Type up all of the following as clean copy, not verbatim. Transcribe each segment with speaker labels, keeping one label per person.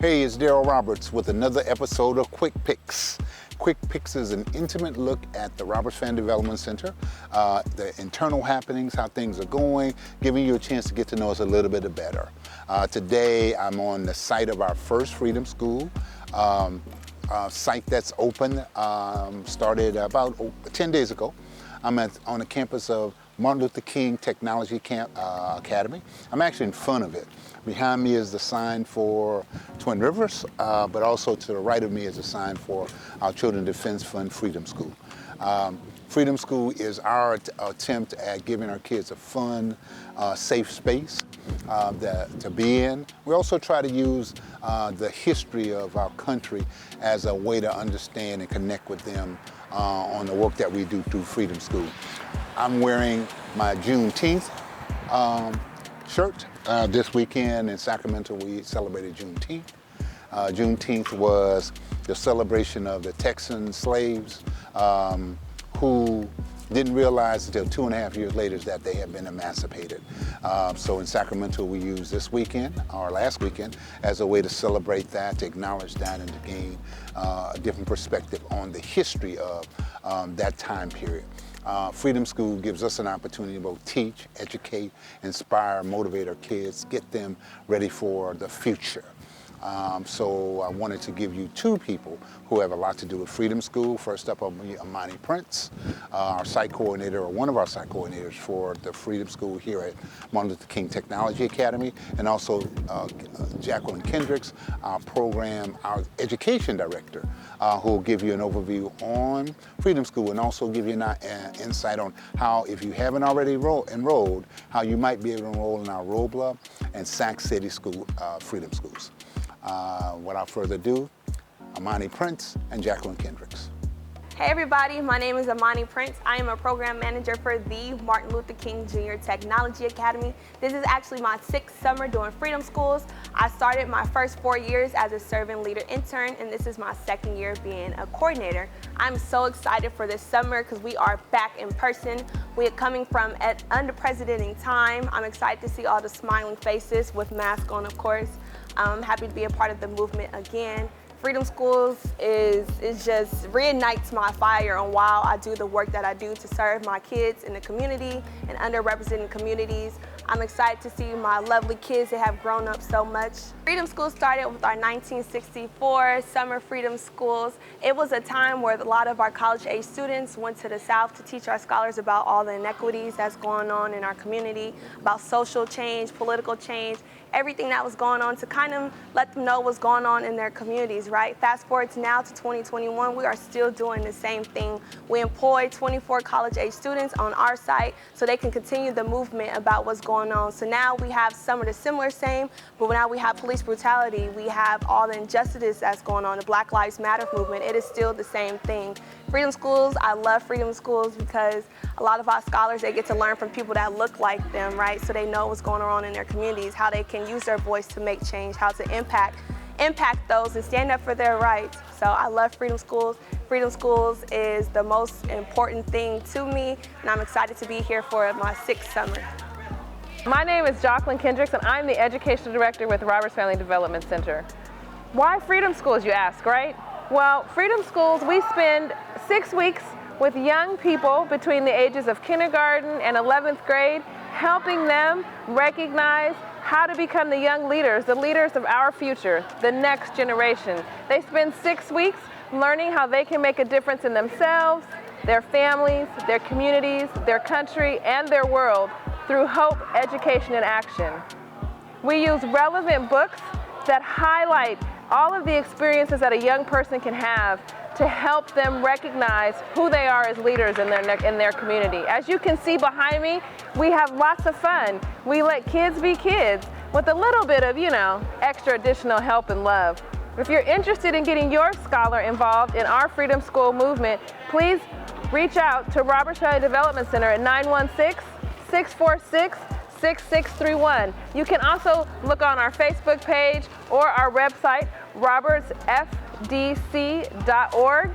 Speaker 1: Hey, it's Daryl Roberts with another episode of Quick Pics. Quick Pics is an intimate look at the Roberts Family Development Center, the internal happenings, how things are going, giving you a chance to get to know us a little bit better. Today, I'm on the site of our first Freedom School, site that's open, started about 10 days ago. I'm on the campus of Martin Luther King Technology Academy. I'm actually in front of it. Behind me is the sign for Twin Rivers, but also to the right of me is a sign for our Children's Defense Fund Freedom School. Freedom School is our attempt at giving our kids a fun, safe space to be in. We also try to use the history of our country as a way to understand and connect with them on the work that we do through Freedom School. I'm wearing my Juneteenth shirt. This weekend in Sacramento, we celebrated Juneteenth. Juneteenth was the celebration of the Texan slaves who didn't realize until 2.5 years later that they had been emancipated. So in Sacramento, we used this weekend, or last weekend, as a way to celebrate that, to acknowledge that, and to gain a different perspective on the history of that time period. Freedom School gives us an opportunity to both teach, educate, inspire, motivate our kids, get them ready for the future. So I wanted to give you two people who have a lot to do with Freedom School. First up, Amani Prince, our site coordinator, or one of our site coordinators for the Freedom School here at Martin Luther King Technology Academy, and also Jacqueline Kendricks, our education director, who will give you an overview on Freedom School and also give you an insight on how, if you haven't already enrolled, how you might be able to enroll in our Robla and Sac City School Freedom Schools. Without further ado, Amani Prince and Jacqueline Kendricks.
Speaker 2: Hey everybody, my name is Amani Prince. I am a program manager for the Martin Luther King Jr. Technology Academy. This is actually my 6th summer doing Freedom Schools. I started my first 4 years as a servant leader intern, and this is my 2nd year being a coordinator. I'm so excited for this summer because we are back in person. We are coming from an unprecedented time. I'm excited to see all the smiling faces with masks on, of course. I'm happy to be a part of the movement again. Freedom Schools just reignites my fire on why I do the work that I do to serve my kids in the community and underrepresented communities. I'm excited to see my lovely kids that have grown up so much. Freedom School started with our 1964 Summer Freedom Schools. It was a time where a lot of our college-age students went to the South to teach our scholars about all the inequities that's going on in our community, about social change, political change, everything that was going on, to kind of let them know what's going on in their communities, right? Fast forward to now to 2021, we are still doing the same thing. We employ 24 college-age students on our site so they can continue the movement about what's going on. So now we have some of the same, but now we have police brutality, we have all the injustices that's going on, the Black Lives Matter movement. It is still the same thing. Freedom Schools, I love Freedom Schools because a lot of our scholars, they get to learn from people that look like them, right? So they know what's going on in their communities, how they can use their voice to make change, how to impact those and stand up for their rights. So I love Freedom Schools. Freedom Schools is the most important thing to me, and I'm excited to be here for my 6th summer.
Speaker 3: My name is Jacqueline Kendricks, and I'm the Educational Director with Roberts Family Development Center. Why Freedom Schools, you ask, right? Well, Freedom Schools, we spend 6 weeks with young people between the ages of kindergarten and 11th grade, helping them recognize how to become the young leaders, the leaders of our future, the next generation. They spend 6 weeks learning how they can make a difference in themselves, their families, their communities, their country, and their world through hope, education, and action. We use relevant books that highlight all of the experiences that a young person can have to help them recognize who they are as leaders in their community. As you can see behind me, we have lots of fun. We let kids be kids with a little bit of, extra additional help and love. If you're interested in getting your scholar involved in our Freedom School movement, please reach out to Roberts Family Development Center at 916-646-6631. You can also look on our Facebook page or our website, robertsfdc.org.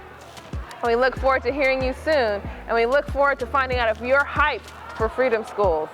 Speaker 3: We look forward to hearing you soon, and we look forward to finding out if you're hyped for Freedom Schools.